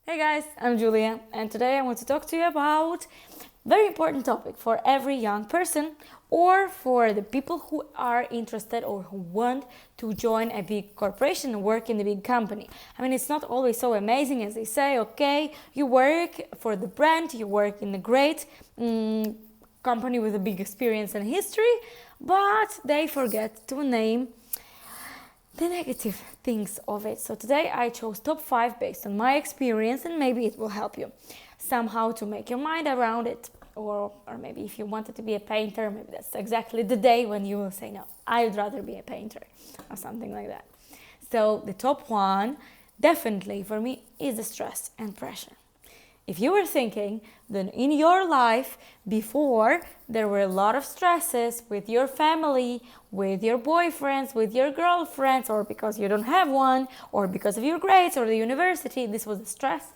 Hey guys, I'm Julia, and today I want to talk to you about a very important topic for every young person or for the people who are interested or who want to join a big corporation and work in a big company. I mean, it's not always so amazing as they say, okay, you work for the brand, you work in a great company with a big experience and history, but they forget to name the negative things of it. So today I chose top 5 based on my experience, and maybe it will help you somehow to make your mind around it. Or maybe if you wanted to be a painter, maybe that's exactly the day when you will say, no, I'd rather be a painter or something like that. So the top one definitely for me is the stress and pressure. If you were thinking that in your life before there were a lot of stresses with your family, with your boyfriends, with your girlfriends, or because you don't have one, or because of your grades or the university, this was the stress,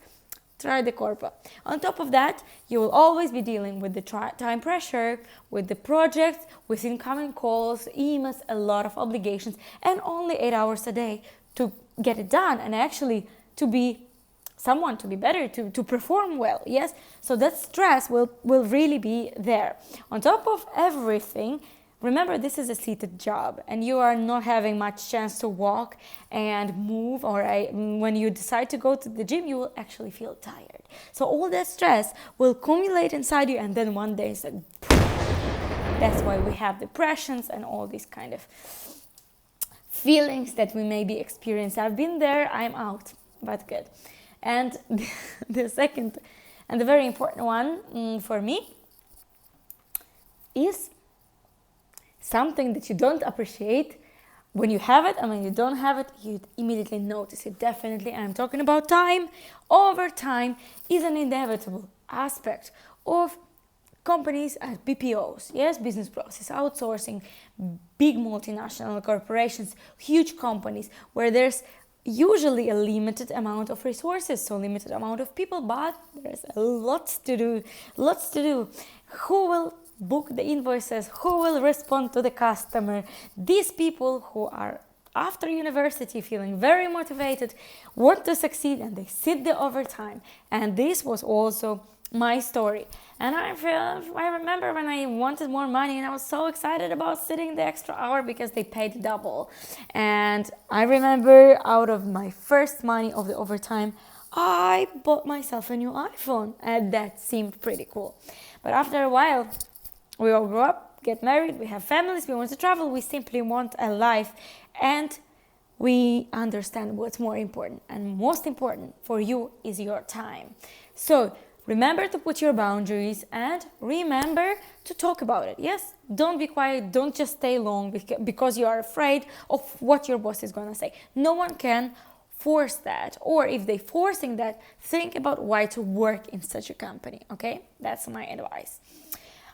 try the corpo. On top of that, you will always be dealing with the time pressure, with the projects, with incoming calls, emails, a lot of obligations, and only 8 hours a day to get it done and actually to be someone, to be better, to perform well. Yes, so that stress will really be there. On top of everything, remember, this is a seated job and you are not having much chance to walk and move, or when you decide to go to the gym, you will actually feel tired. So all that stress will accumulate inside you, and then one day it's like, that's why we have depressions and all these kind of feelings that we maybe experience. I've been there, I'm out, but good. And the second and the very important one for me is something that you don't appreciate when you have it, and when you don't have it, you immediately notice it. Definitely, I'm talking about time. Overtime is an inevitable aspect of companies as BPOs, yes, business process outsourcing, big multinational corporations, huge companies where there's usually a limited amount of resources, so limited amount of people, but there's a lot to do. Who will book the invoices? Who will respond to the customer? These people who are after university feeling very motivated, want to succeed, and they sit the overtime. And this was also my story. And I remember when I wanted more money and I was so excited about sitting the extra hour because they paid double. And I remember out of my first money of the overtime, I bought myself a new iPhone, and that seemed pretty cool. But after a while, we all grow up, get married, we have families, we want to travel, we simply want a life, and we understand what's more important. And most important for you is your time. So remember to put your boundaries and remember to talk about it. Yes, don't be quiet. Don't just stay long because you are afraid of what your boss is going to say. No one can force that. Or if they're forcing that, think about why to work in such a company. Okay, that's my advice.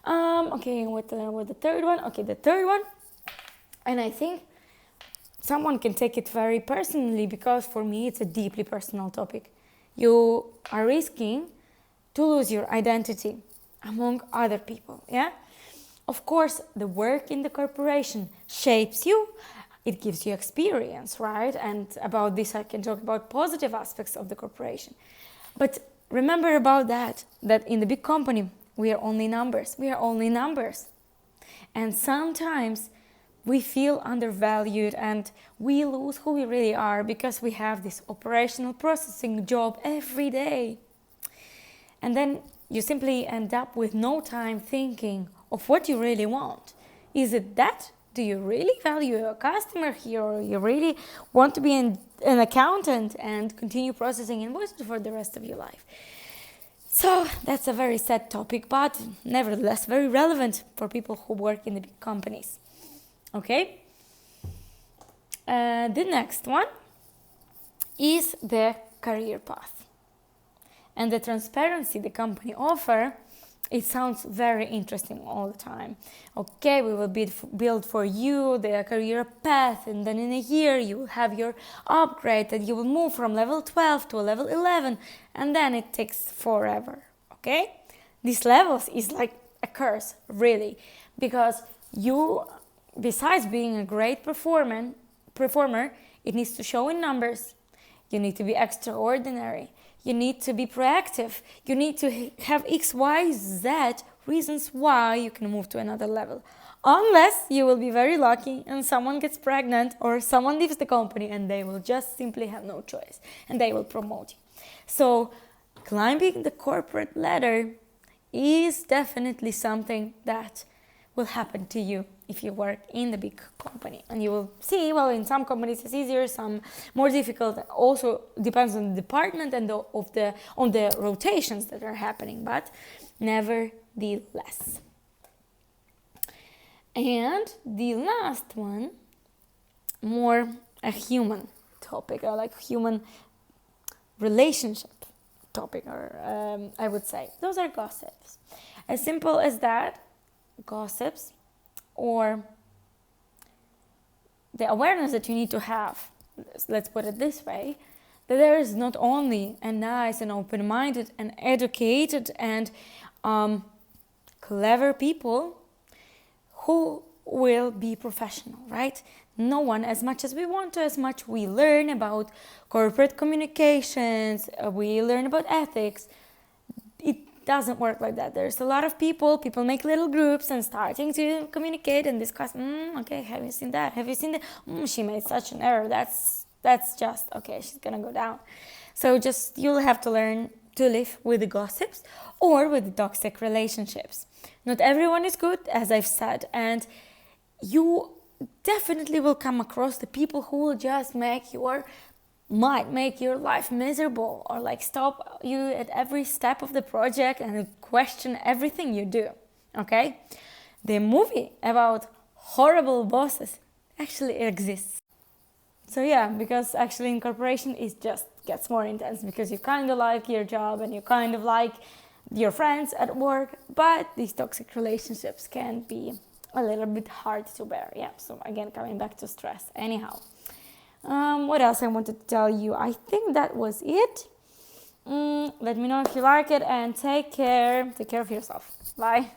Okay, with the third one. Okay, the third one. And I think someone can take it very personally, because for me it's a deeply personal topic. You are risking to lose your identity among other people, yeah? Of course, the work in the corporation shapes you. It gives you experience, right? And about this, I can talk about positive aspects of the corporation. But remember about that in the big company, we are only numbers. We are only numbers. And sometimes we feel undervalued and we lose who we really are because we have this operational processing job every day. And then you simply end up with no time thinking of what you really want. Is it that? Do you really value a customer here, or you really want to be an accountant and continue processing invoices for the rest of your life? So that's a very sad topic, but nevertheless very relevant for people who work in the big companies. Okay? The next one is the career path. And the transparency the company offer, it sounds very interesting all the time. Okay, we will build for you the career path, and then in a year you will have your upgrade, and you will move from level 12 to a level 11, and then it takes forever. Okay? These levels is like a curse, really, because you, besides being a great performer, it needs to show in numbers. You need to be extraordinary. You need to be proactive. You need to have X, Y, Z reasons why you can move to another level. Unless you will be very lucky and someone gets pregnant or someone leaves the company and they will just simply have no choice and they will promote you. So climbing the corporate ladder is definitely something that will happen to you if you work in the big company. And you will see, well, in some companies it's easier, some more difficult. Also depends on the department and on the rotations that are happening, but nevertheless. And the last one, more a human topic, or like human relationship topic, or I would say, those are gossips. As simple as that, gossips, or the awareness that you need to have, let's put it this way, that there is not only a nice and open-minded and educated and clever people who will be professional, right? No one, as much as we want to, as much we learn about corporate communications, we learn about ethics, it doesn't work like that. There's a lot of people make little groups and starting to communicate and discuss, okay, have you seen that? Have you seen that? She made such an error. That's just, okay, she's gonna go down. So just, you'll have to learn to live with the gossips or with the toxic relationships. Not everyone is good, as I've said, and you definitely will come across the people who will just might make your life miserable, or like stop you at every step of the project and question everything you do, okay? The movie about horrible bosses actually exists. So yeah, because actually in corporation it just gets more intense, because you kind of like your job and you kind of like your friends at work, but these toxic relationships can be a little bit hard to bear. Yeah, so again, coming back to stress. Anyhow, what else I wanted to tell you? I think that was it. Let me know if you like it, and take care of yourself. Bye.